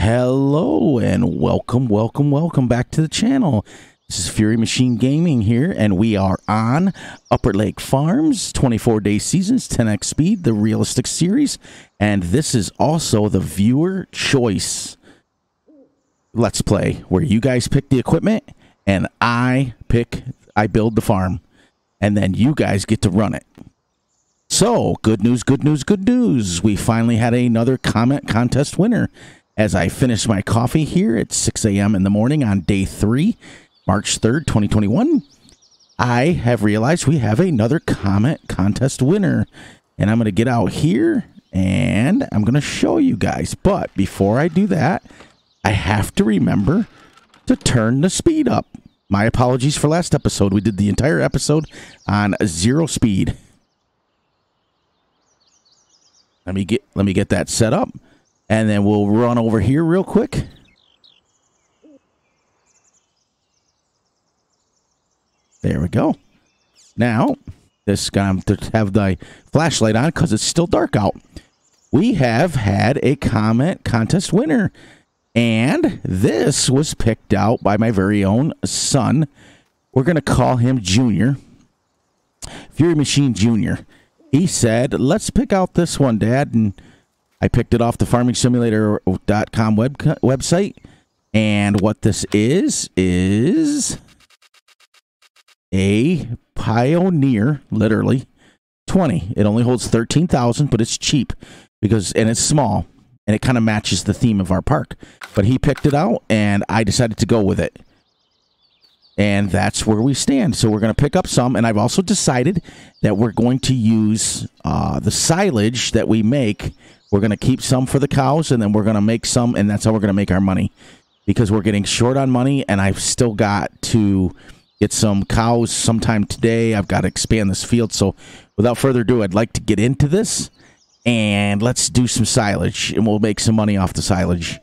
Hello and welcome back to the channel. This is Fury Machine Gaming here, and we are on Upper Lake Farms, 24-day seasons, 10x speed, the realistic series, and this is also the viewer choice Let's Play, where you guys pick the equipment and I build the farm, and then you guys get to run it. So, good news. We finally had another comment contest winner. As I finish my coffee here at 6 a.m. in the morning on day 3, March 3rd, 2021, I have realized we have another comment contest winner. And I'm going to get out here and I'm going to show you guys. But before I do that, I have to remember to turn the speed up. My apologies for last episode. We did the entire episode on 0 speed. Let me get that set up. And then we'll run over here real quick. There we go. Now, this guy, I'm to have the flashlight on because it's still dark out. We have had a comment contest winner. And this was picked out by my very own son. We're going to call him Junior. Fury Machine Junior. He said, let's pick out this one, Dad. And I picked it off the farmingsimulator.com website, and what this is a Pioneer, literally, 20. It only holds 13,000, but it's cheap, and it's small, and it kind of matches the theme of our park. But he picked it out, and I decided to go with it. And that's where we stand. So we're going to pick up some, and I've also decided that we're going to use the silage that we make. We're going to keep some for the cows, and then we're going to make some, and that's how we're going to make our money. Because we're getting short on money, and I've still got to get some cows sometime today. I've got to expand this field. So without further ado, I'd like to get into this, and let's do some silage, and we'll make some money off the silage.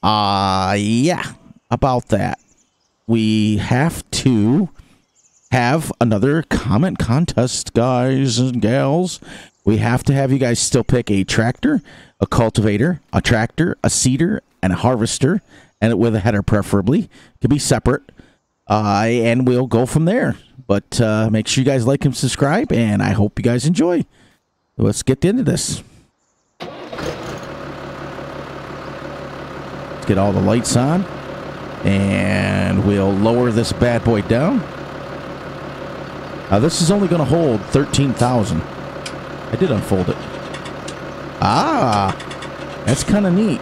Yeah, about that. We have to have another comment contest, guys and gals. We have to have you guys still pick a tractor, a cultivator, a tractor, a seeder, and a harvester, and with a header preferably. It could be separate, and we'll go from there. But make sure you guys like and subscribe, and I hope you guys enjoy. Let's get into this. Let's get all the lights on, and we'll lower this bad boy down. Now, this is only going to hold 13,000. I did unfold it. Ah, that's kind of neat.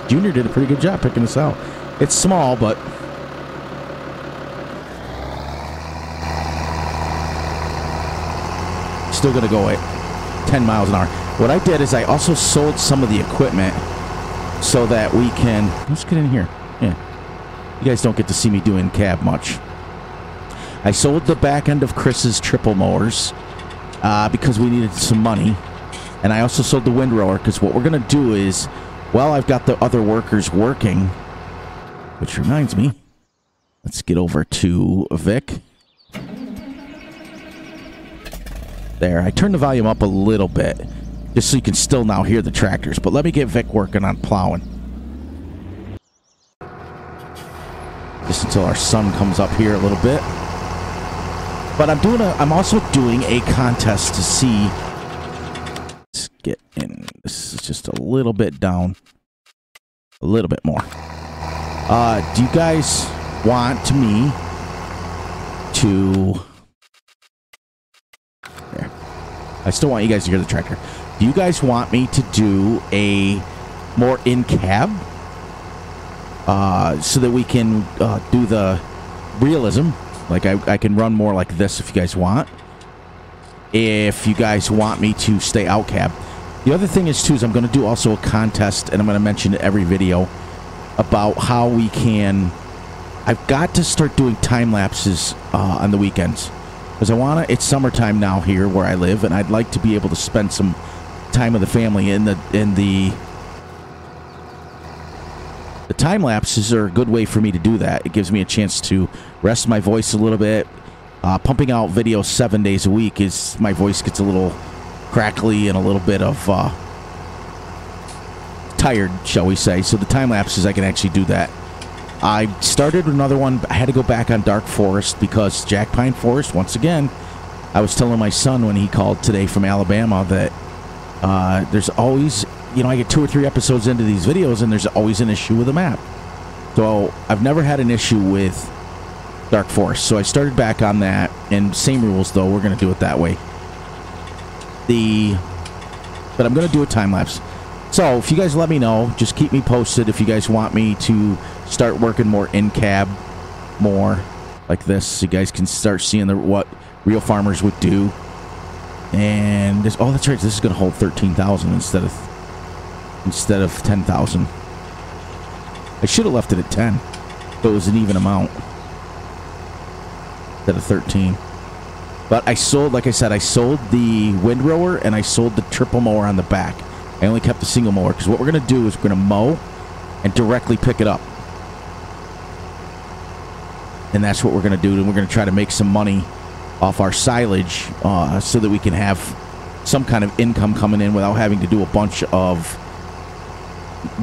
Junior did a pretty good job picking this out. It's small, but still going to go at 10 miles an hour. What I did is I also sold some of the equipment so that we can... Let's get in here. Yeah. You guys don't get to see me doing cab much. I sold the back end of Chris's triple mowers because we needed some money. And I also sold the windrower because what we're going to do is, while I've got the other workers working, which reminds me, let's get over to Vic. There, I turned the volume up a little bit just so you can still now hear the tractors. But let me get Vic working on plowing. Just until our sun comes up here a little bit. But I'm also doing a contest to see. Let's get in. This is just a little bit down. A little bit more. Do you guys want me to... There. I still want you guys to hear the tractor. Do you guys want me to do a more in-cab? So that we can do the realism. Like, I can run more like this if you guys want. If you guys want me to stay out cab. The other thing is, too, is I'm going to do also a contest, and I'm going to mention it every video, about how we can... I've got to start doing time lapses on the weekends. Because I want to... It's summertime now here where I live, and I'd like to be able to spend some time with the family in the time lapses are a good way for me to do that. It gives me a chance to rest my voice a little bit. Pumping out videos 7 days a week is my voice gets a little crackly and a little bit of tired, shall we say. So the time lapses, I can actually do that. I started another one. I had to go back on Dark Forest because Jack Pine Forest, once again, I was telling my son when he called today from Alabama that there's always, you know, I get 2 or 3 episodes into these videos and there's always an issue with the map. So I've never had an issue with Dark Forest. So I started back on that, and same rules though, we're going to do it that way. But I'm going to do a time lapse. So if you guys let me know, just keep me posted if you guys want me to start working more in cab, more like this, so you guys can start seeing what real farmers would do. And this, oh, that's right, this is going to hold 13,000 instead of 10,000. I should have left it at 10, so it was an even amount instead of 13. But I sold, like I said, I sold the windrower and I sold the triple mower on the back. I only kept the single mower because what we're going to do is we're going to mow and directly pick it up. And that's what we're going to do. And we're going to try to make some money off our silage so that we can have some kind of income coming in without having to do a bunch of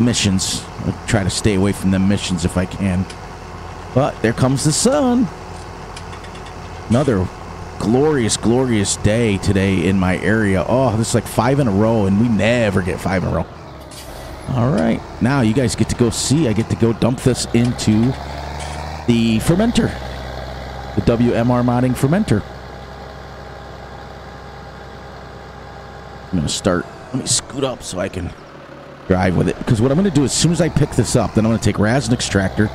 missions. I'll try to stay away from them missions if I can. But there comes the sun. Another glorious, glorious day today in my area. Oh, this is like 5 in a row, and we never get 5 in a row. All right, now you guys get to go see. I get to go dump this into the fermenter, the WMR modding fermenter. I'm going to start. Let me scoot up so I can drive with it, because what I'm going to do as soon as I pick this up, then I'm going to take Rasen extractor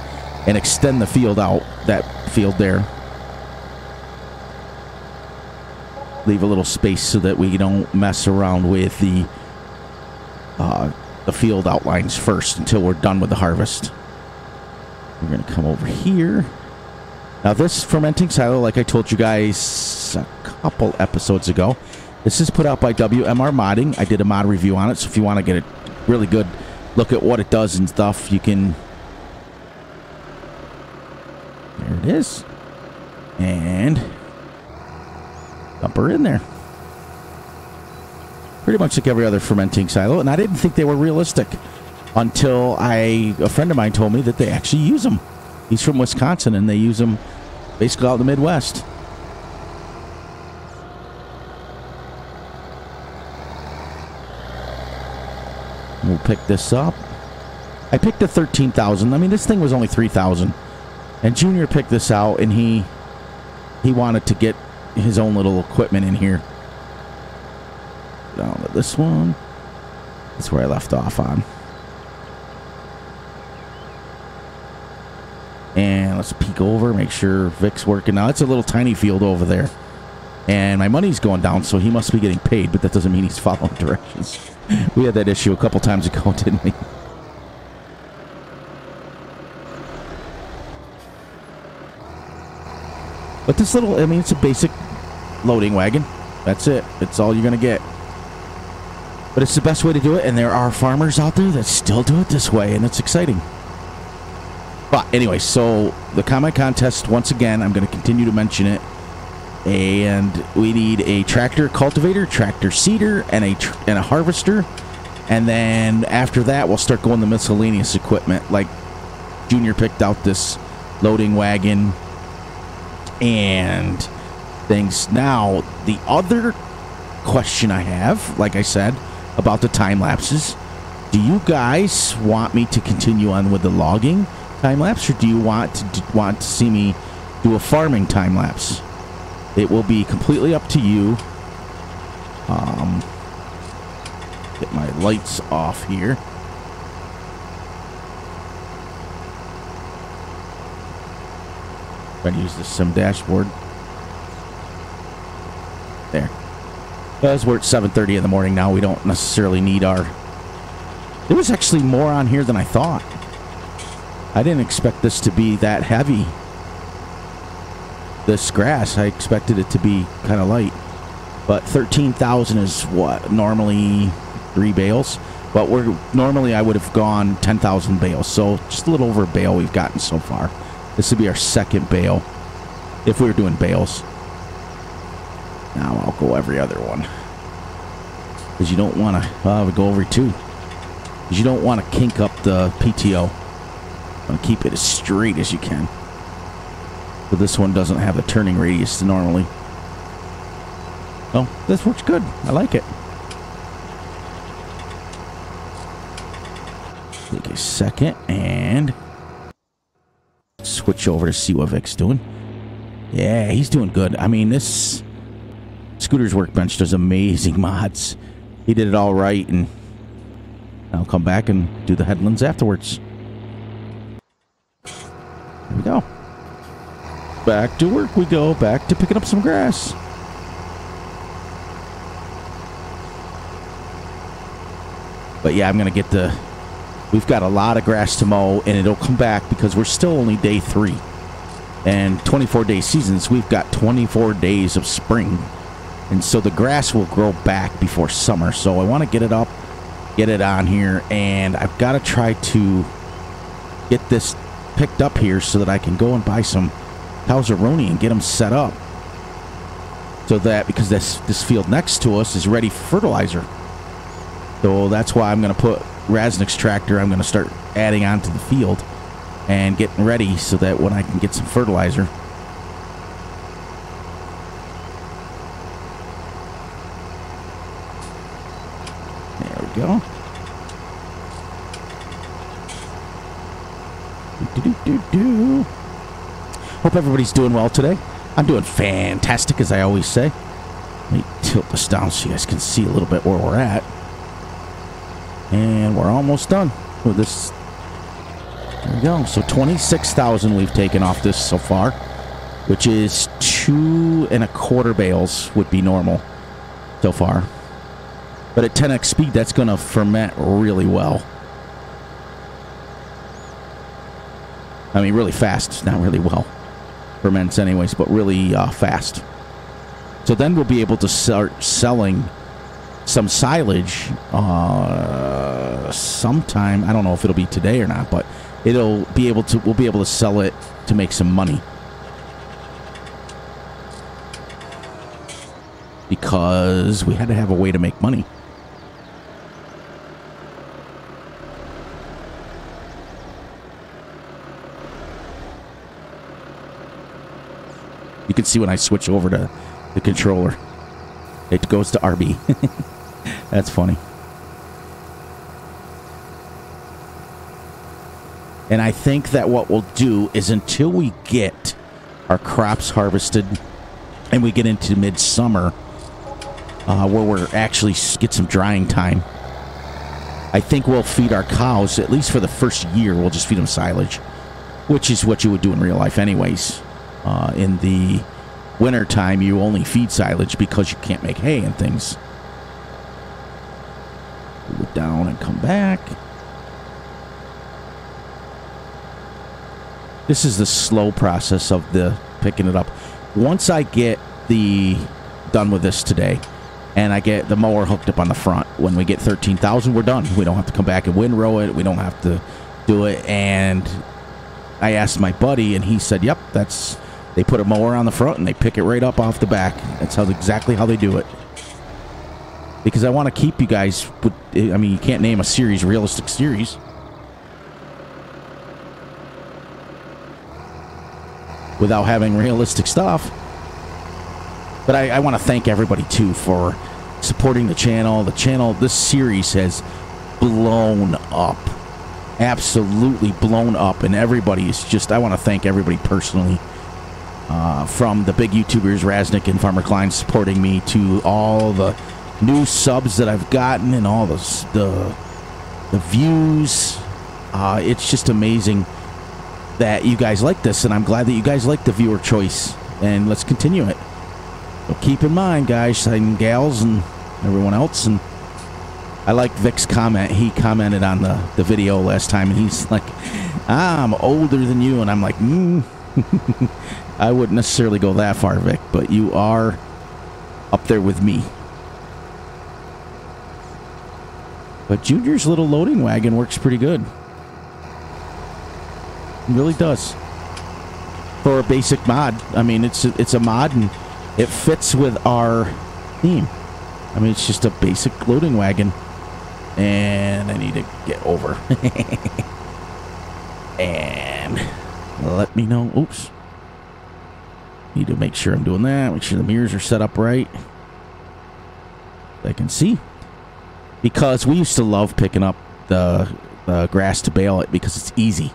and extend the field out, that field there. Leave a little space so that we don't mess around with the field outlines first until we're done with the harvest. We're going to come over here. Now this fermenting silo, like I told you guys a couple episodes ago, this is put out by WMR Modding. I did a mod review on it, so if you want to get a really good look at what it does and stuff, you can... There it is. And... dump her in there. Pretty much like every other fermenting silo, and I didn't think they were realistic until a friend of mine told me that they actually use them. He's from Wisconsin, and they use them basically out in the Midwest. We'll pick this up. I picked a 13,000. I mean, this thing was only 3,000. And Junior picked this out, and he wanted to get his own little equipment in here. Down to this one. That's where I left off on. And let's peek over, make sure Vic's working. Now, it's a little tiny field over there. And my money's going down, so he must be getting paid, but that doesn't mean he's following directions. We had that issue a couple times ago, didn't we? But this little, I mean, it's a basic loading wagon. That's it. It's all you're going to get. But it's the best way to do it, and there are farmers out there that still do it this way, and it's exciting. But anyway, so the comment contest, once again, I'm going to continue to mention it. And we need a tractor cultivator, tractor seeder, and a harvester. And then after that, we'll start going to miscellaneous equipment. Like Junior picked out this loading wagon and things. Now, the other question I have, like I said, about the time lapses. Do you guys want me to continue on with the logging time lapse, or do you want to see me do a farming time lapse? It will be completely up to you. Get my lights off here. Try to use the sim dashboard. There. As we're at 7:30 in the morning now, we don't necessarily need our... There was actually more on here than I thought. I didn't expect this to be that heavy. This grass, I expected it to be kind of light. But 13,000 is what? Normally 3 bales. But normally I would have gone 10,000 bales. So just a little over a bale we've gotten so far. This would be our second bale if we were doing bales. Now I'll go every other one, because you don't want to go over 2. because you don't want to kink up the PTO. You want to keep it as straight as you can. But this one doesn't have a turning radius normally. Oh, this works good. I like it. Take a second and switch over to see what Vic's doing. Yeah, he's doing good. I mean, this Scooter's Workbench does amazing mods. He did it all right, and I'll come back and do the headlands afterwards. Here we go. Back to work we go. Back to picking up some grass. But yeah, I'm going to get the... We've got a lot of grass to mow, and it'll come back because we're still only day 3. And 24-day seasons, we've got 24 days of spring. And so the grass will grow back before summer. So I want to get it up, get it on here, and I've got to try to get this picked up here so that I can go and buy some Calzaroni and get them set up. So that, because this field next to us is ready for fertilizer. So that's why I'm going to put Raznik's tractor, I'm going to start adding onto the field and getting ready so that when I can get some fertilizer. There we go. Hope everybody's doing well today. I'm doing fantastic, as I always say. Let me tilt this down so you guys can see a little bit where we're at. And we're almost done with this. There we go. So 26,000 we've taken off this so far, which is 2 1/4 bales would be normal so far. But at 10x speed, that's going to ferment really well. I mean, really fast. Not really well. Ferments anyways, but really fast. So then we'll be able to start selling some silage sometime. I don't know if it'll be today or not, but we'll be able to sell it to make some money. Because we had to have a way to make money. You can see when I switch over to the controller, it goes to RB. That's funny. And I think that what we'll do is until we get our crops harvested and we get into midsummer, where we're actually get some drying time, I think we'll feed our cows, at least for the first year, we'll just feed them silage, which is what you would do in real life anyways. In the winter time, you only feed silage because you can't make hay and things. Go down and come back. This is the slow process of the picking it up. Once I get done with this today, and I get the mower hooked up on the front, when we get 13,000, we're done. We don't have to come back and windrow it. We don't have to do it. And I asked my buddy, and he said, "Yep, they put a mower on the front and they pick it right up off the back." That's exactly how they do it. Because I want to keep you guys with, I mean, you can't name a series realistic series without having realistic stuff. But I want to thank everybody too for supporting the channel. This series has blown up. Absolutely blown up, and everybody is just, I want to thank everybody personally, from the big YouTubers Raznik and Farmer Klein supporting me, to all the new subs that I've gotten and all the views. It's just amazing that you guys like this, and I'm glad that you guys like the viewer choice, and let's continue it. So keep in mind, guys and gals and everyone else, and I like Vic's comment. He commented on the video last time, and he's like, "I'm older than you," and I'm like, I wouldn't necessarily go that far, Vic, but you are up there with me. But Junior's little loading wagon works pretty good. It really does. For a basic mod. I mean, it's a mod, and it fits with our theme. I mean, it's just a basic loading wagon. And I need to get over. And let me know. Oops. Need to make sure I'm doing that. Make sure the mirrors are set up right. I can see. Because we used to love picking up the grass to bale it because it's easy.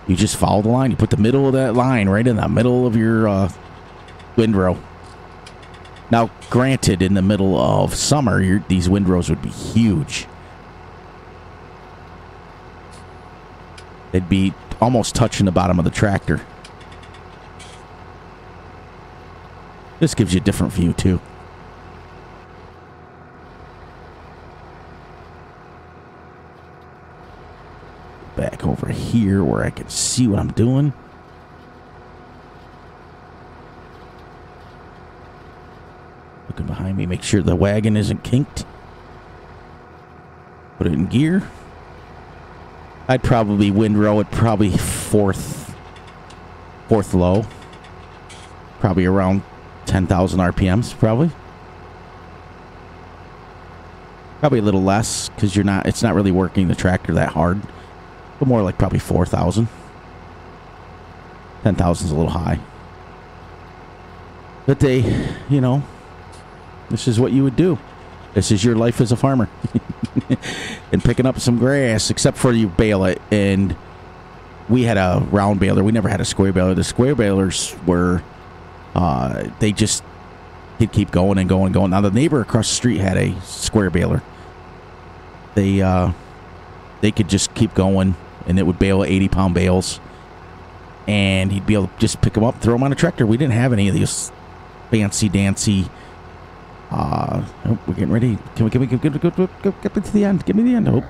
You just follow the line. You put the middle of that line right in the middle of your windrow. Now, granted, in the middle of summer, these windrows would be huge. They'd be almost touching the bottom of the tractor. This gives you a different view, too. Back over here where I can see what I'm doing. Looking behind me, make sure the wagon isn't kinked. Put it in gear. I'd probably windrow it probably fourth low. Probably around 10,000 RPMs, probably. Probably a little less because it's not really working the tractor that hard. But more like probably 4,000. 10,000 is a little high. But this is what you would do. This is your life as a farmer. And picking up some grass, except for you bale it. And we had a round baler. We never had a square baler. The square balers were, they'd keep going and going and going. Now, the neighbor across the street had a square baler. They could just keep going, and it would bale 80-pound bales. And he'd be able to just pick them up, throw them on a tractor. We didn't have any of these fancy-dancy. Oh, we're getting ready. Can we get to the end? Give me the end. Oh.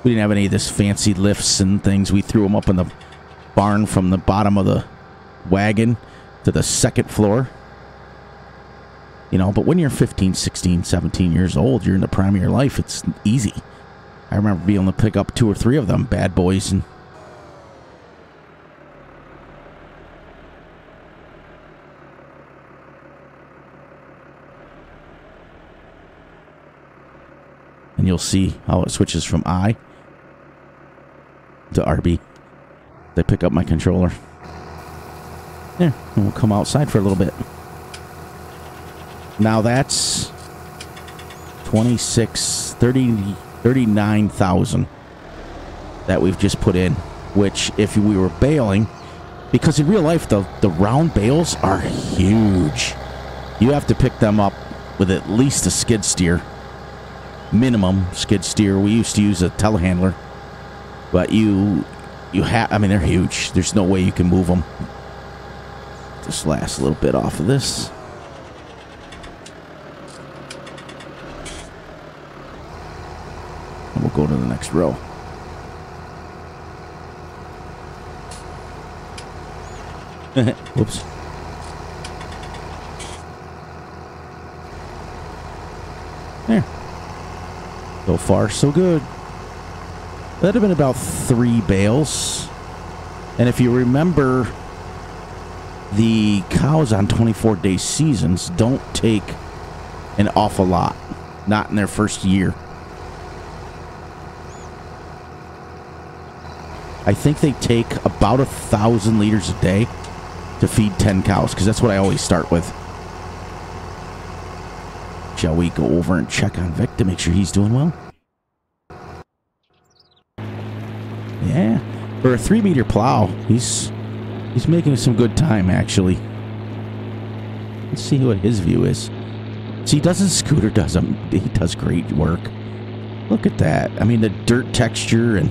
We didn't have any of this fancy lifts and things. We threw them up in the barn from the bottom of the wagon to the second floor. But when you're 15, 16, 17 years old, you're in the prime of your life. It's easy. I remember being able to pick up 2 or 3 of them bad boys and you'll see how it switches from I to RB. They pick up my controller. There, and we'll come outside for a little bit. Now that's 39,000 that we've just put in, which if we were baling, because in real life the round bales are huge. You have to pick them up with at least a skid steer. Minimum skid steer. We used to use a telehandler, but they're huge. There's no way you can move them. Just last a little bit off of this. And we'll go to the next row. Whoops. There. So far, so good. That'd have been about 3 bales. And if you remember, the cows on 24-day seasons don't take an awful lot. Not in their first year. I think they take about 1,000 liters a day to feed 10 cows, because that's what I always start with. Shall we go over and check on Vic to make sure he's doing well? Yeah. For a 3-meter plow, he's making some good time, actually. Let's see what his view is. See, doesn't Scooter does him? He does great work. Look at that. I mean, the dirt texture, and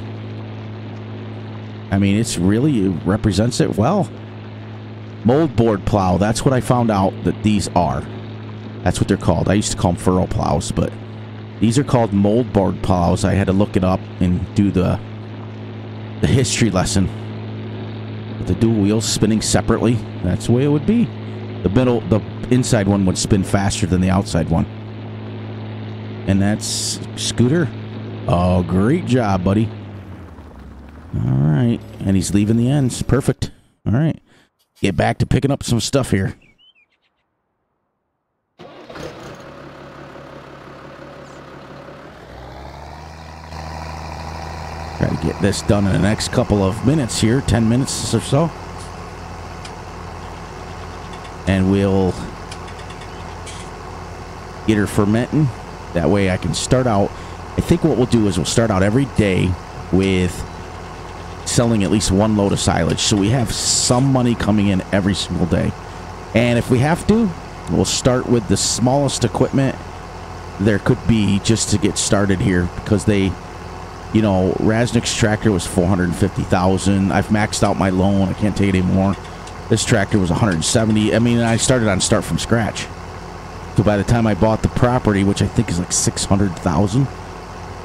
I mean, it represents it well. Mold board plow. That's what I found out that these are. That's what they're called. I used to call them furrow plows, but these are called mold board plows. I had to look it up and do the history lesson. With the dual wheels spinning separately, that's the way it would be. The inside one would spin faster than the outside one. And that's Scooter. Oh, great job, buddy. All right. And he's leaving the ends. Perfect. All right. Get back to picking up some stuff here. Try to get this done in the next couple of minutes here, 10 minutes or so. And we'll get her fermenting. That way I can start out. I think what we'll do is we'll start out every day with selling at least one load of silage. So we have some money coming in every single day. And if we have to, we'll start with the smallest equipment there could be just to get started here, because they, you know, Raznik's tractor was $450,000. I've maxed out my loan. I can't take it anymore. This tractor was $170,000. I mean, I started on start from scratch. So by the time I bought the property, which I think is like $600,000,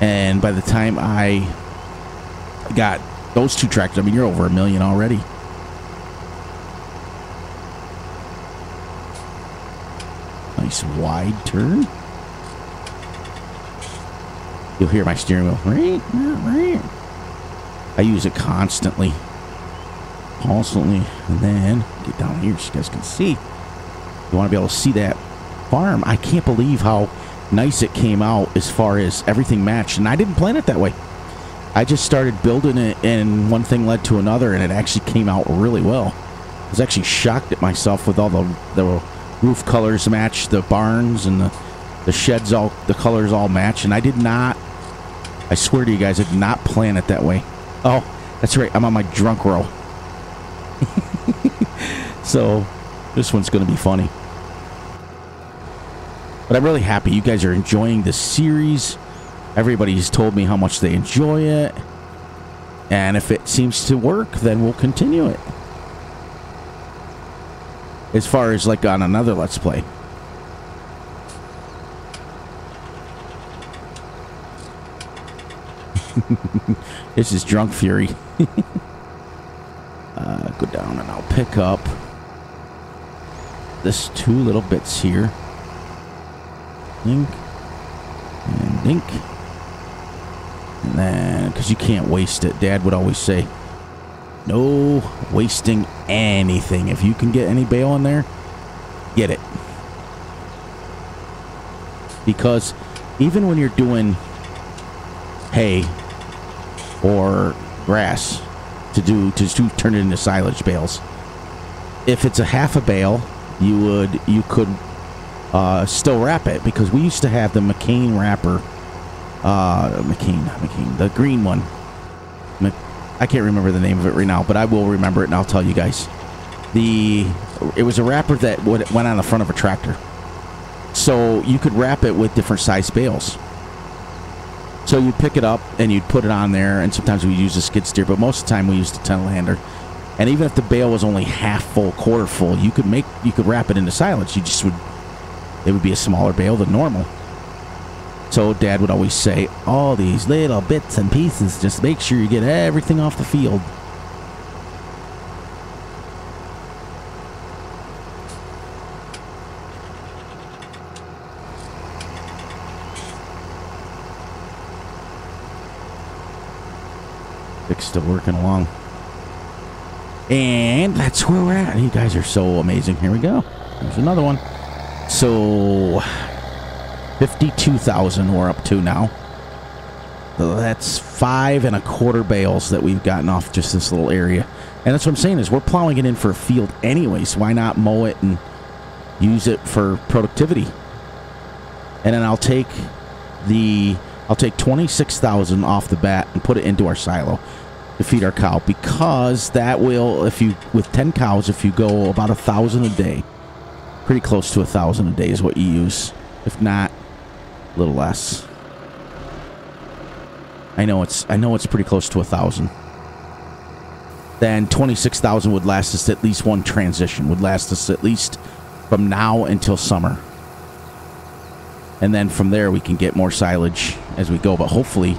and by the time I got those two tractors, I mean, you're over $1 million already. Nice wide turn. You'll hear my steering wheel. I use it constantly. And then get down here so you guys can see. You want to be able to see that farm. I can't believe how nice it came out as far as everything matched. And I didn't plan it that way. I just started building it, and one thing led to another, and it actually came out really well. I was actually shocked at myself with all the roof colors match, the barns and the sheds, all the colors all match. And I did not, I swear to you guys, I did not plan it that way. Oh, that's right, I'm on my drunk roll. So this one's going to be funny. But I'm really happy you guys are enjoying this series. Everybody's told me how much they enjoy it. And if it seems to work, then we'll continue it. As far as like on another Let's Play. This is Drunk Fury. Go down and I'll pick up this two little bits here. Dink. And dink. And then, because you can't waste it. Dad would always say, no wasting anything. If you can get any bale in there, get it. Because even when you're doing hay or grass to turn it into silage bales, if it's a half a bale, you could still wrap it, because we used to have the McCain wrapper. McCain, the green one. I can't remember the name of it right now, but I will remember it and I'll tell you guys. It was a wrapper that went on the front of a tractor. So you could wrap it with different size bales. So you'd pick it up and you'd put it on there, and sometimes we use a skid steer, but most of the time we used a telehandler. And even if the bale was only half full, quarter full, you could wrap it into silage. It would be a smaller bale than normal. So Dad would always say, all these little bits and pieces, just make sure you get everything off the field. It's still working along. And that's where we're at. You guys are so amazing. Here we go. There's another one. So 52,000 we're up to now. So that's 5 1/4 bales that we've gotten off just this little area. And that's what I'm saying, is we're plowing it in for a field anyways. Why not mow it and use it for productivity? And then I'll take 26,000 off the bat and put it into our silo to feed our cow, because that will, with 10 cows, if you go about 1,000 a day, pretty close to 1,000 a day is what you use, if not a little less. I know it's pretty close to 1,000. Then 26,000 would last us at least one transition, would last us at least from now until summer. And then from there we can get more silage as we go, but hopefully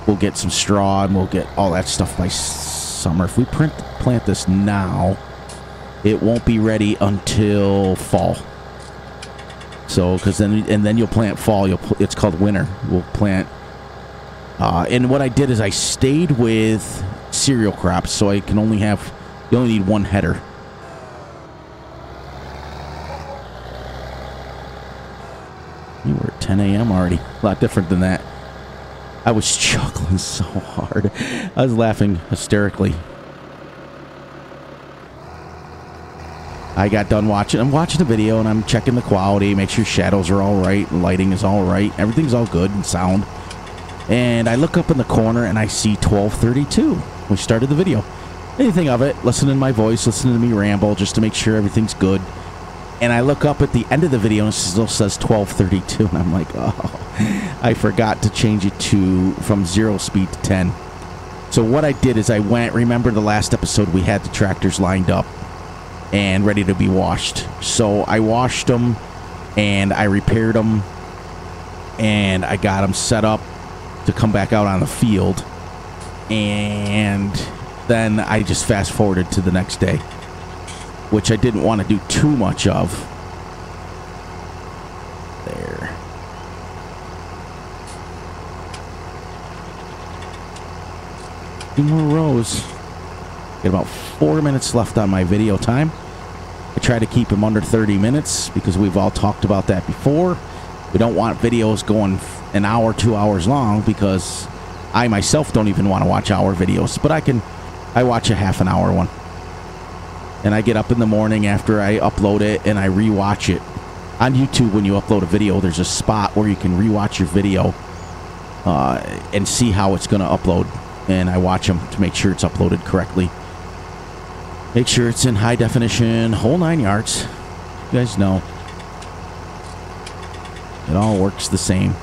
we'll get some straw and we'll get all that stuff by summer. If we plant this now, it won't be ready until fall. So, because then you'll plant fall. It's called winter. We'll plant. And what I did is I stayed with cereal crops, so I can only you only need one header. You were at 10 a.m. already. A lot different than that. I was chuckling so hard. I was laughing hysterically. I got done watching. I'm watching the video and I'm checking the quality, make sure shadows are all right, lighting is all right, everything's all good and sound. And I look up in the corner and I see 12:32. We started the video. Anything of it, listening to my voice, listening to me ramble, just to make sure everything's good. And I look up at the end of the video and it still says 12:32, and I'm like, oh, I forgot to change it from 0 speed to 10. So what I did is I went. Remember the last episode we had the tractors lined up and ready to be washed. So I washed them and I repaired them and I got them set up to come back out on the field. And then I just fast forwarded to the next day, which I didn't want to do too much of. There. Two more rows. Got about 4 minutes left on my video time. I try to keep them under 30 minutes because we've all talked about that before. We don't want videos going an hour, 2 hours long, because I myself don't even want to watch hour videos, but I watch a half an hour one. And I get up in the morning after I upload it and I rewatch it. On YouTube, when you upload a video, there's a spot where you can rewatch your video and see how it's going to upload. And I watch them to make sure it's uploaded correctly. Make sure it's in high definition, whole 9 yards. You guys know. It all works the same.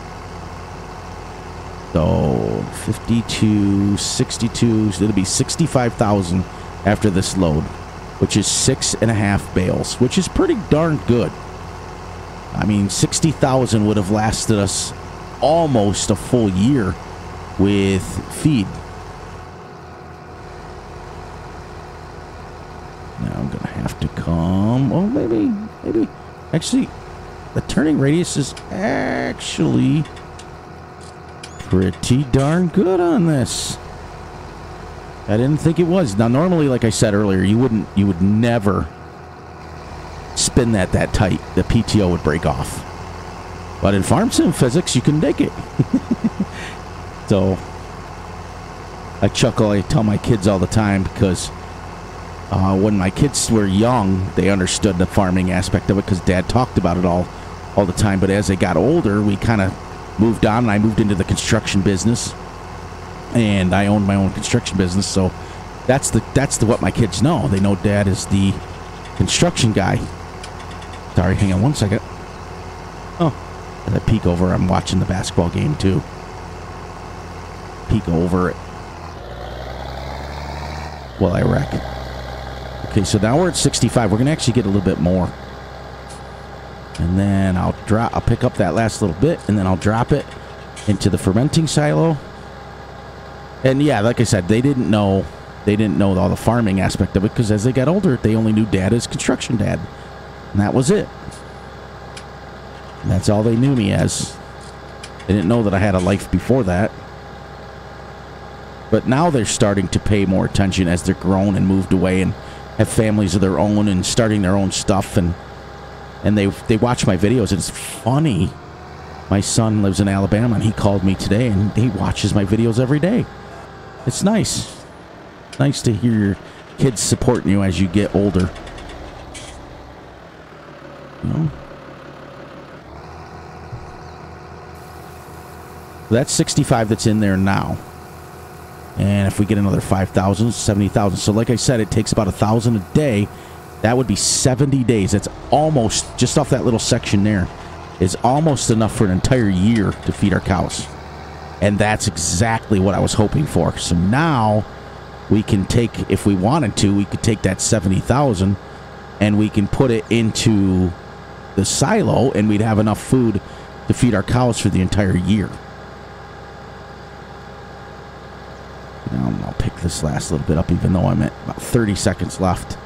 So, 52, 62, so it'll be 65,000 after this load, which is 6.5 bales, which is pretty darn good. I mean, 60,000 would have lasted us almost a full year with feed. Now I'm going to have to come... Oh, maybe... Actually, the turning radius is actually pretty darn good on this. I didn't think it was. Now, normally, like I said earlier, you would never spin that tight. The PTO would break off. But in farm sim physics, you can make it. So, I chuckle. I tell my kids all the time because when my kids were young, they understood the farming aspect of it because Dad talked about it all the time. But as they got older, we kind of moved on, and I moved into the construction business, and I owned my own construction business. So that's what my kids know. They know Dad is the construction guy. Sorry, hang on one second. Oh, as I peek over, I'm watching the basketball game too. Peek over it while I wreck. Okay, so now we're at 65. We're gonna actually get a little bit more. And then I'll pick up that last little bit, and then I'll drop it into the fermenting silo. And yeah, like I said, they didn't know all the farming aspect of it, because as they got older, they only knew Dad as construction dad. And that was it. And that's all they knew me as. They didn't know that I had a life before that. But now they're starting to pay more attention as they're grown and moved away and have families of their own and starting their own stuff, and they watch my videos, and it's funny. My son lives in Alabama, and he called me today, and he watches my videos every day. It's nice. It's nice to hear your kids supporting you as you get older. You know? That's 65 that's in there now. And if we get another 5,000, 70,000. So like I said, it takes about 1,000 a day. That would be 70 days. That's almost, just off that little section there, is almost enough for an entire year to feed our cows. And that's exactly what I was hoping for. So now we can take, if we wanted to, we could take that 70,000 and we can put it into the silo, and we'd have enough food to feed our cows for the entire year. Now I'll pick this last little bit up, even though I'm at about 30 seconds left.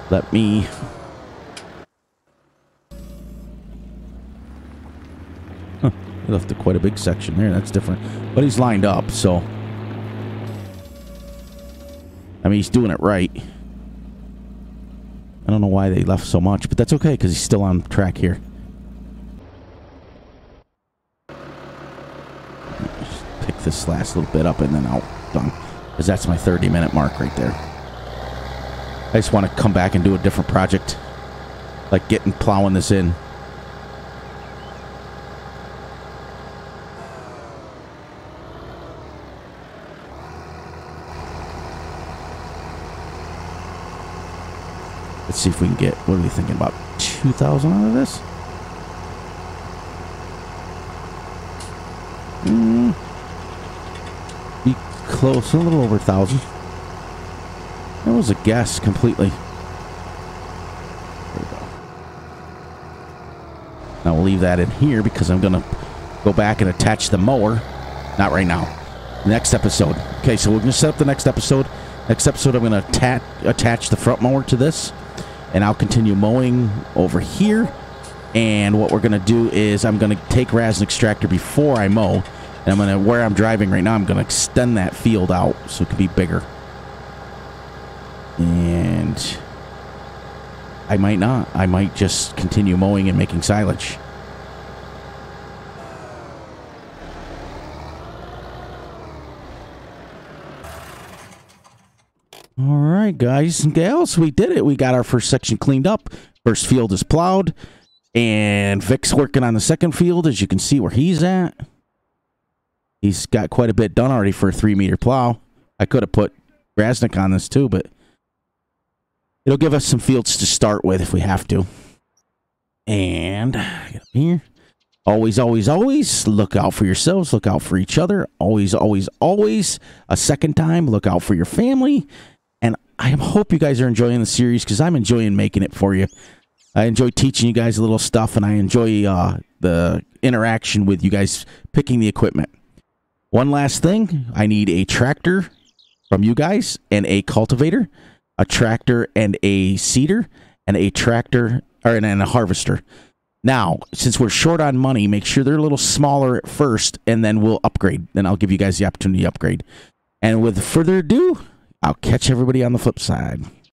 Let me... Huh, he left quite a big section there. That's different. But he's lined up, so... I mean, he's doing it right. I don't know why they left so much, but that's okay, because he's still on track here. this last little bit up and then out. Done. Because that's my 30-minute mark right there. I just want to come back and do a different project. Like plowing this in. Let's see if we can get, what are we thinking, about 2,000 out of this? Be close, a little over 1,000. That was a guess completely. There we go. Now we'll leave that in here because I'm going to go back and attach the mower. Not right now. Next episode. Okay, so we're going to set up the next episode. Next episode, I'm going to attach the front mower to this. And I'll continue mowing over here. And what we're going to do is I'm going to take Rasn extractor before I mow. And I'm going to, where I'm driving right now, I'm going to extend that field out so it can be bigger. And I might not. I might just continue mowing and making silage. All right, guys and gals, we did it. We got our first section cleaned up. First field is plowed. And Vic's working on the second field, as you can see where he's at. He's got quite a bit done already for a 3-meter plow. I could have put Grasnick on this too, but it'll give us some fields to start with if we have to. And get up here. Always, always, always look out for yourselves. Look out for each other. Always, always, always. A second time, look out for your family. And I hope you guys are enjoying the series because I'm enjoying making it for you. I enjoy teaching you guys a little stuff, and I enjoy the interaction with you guys picking the equipment. One last thing, I need a tractor from you guys and a cultivator, a tractor and a seeder, and a tractor and a harvester. Now, since we're short on money, make sure they're a little smaller at first, and then we'll upgrade. Then I'll give you guys the opportunity to upgrade. And with further ado, I'll catch everybody on the flip side.